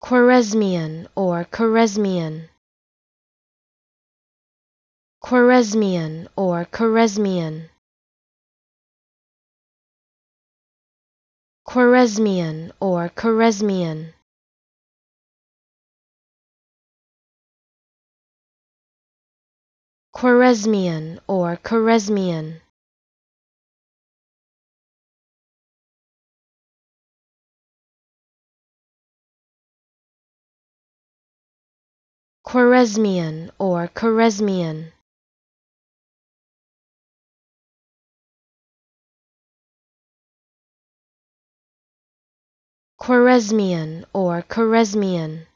Khwarezmian or Khwarezmian. Khwarezmian or Khwarezmian. Khwarezmian or Khwarezmian. Khwarezmian or Khwarezmian. Khwarezmian or Khwarezmian. Khwarezmian or Khwarezmian.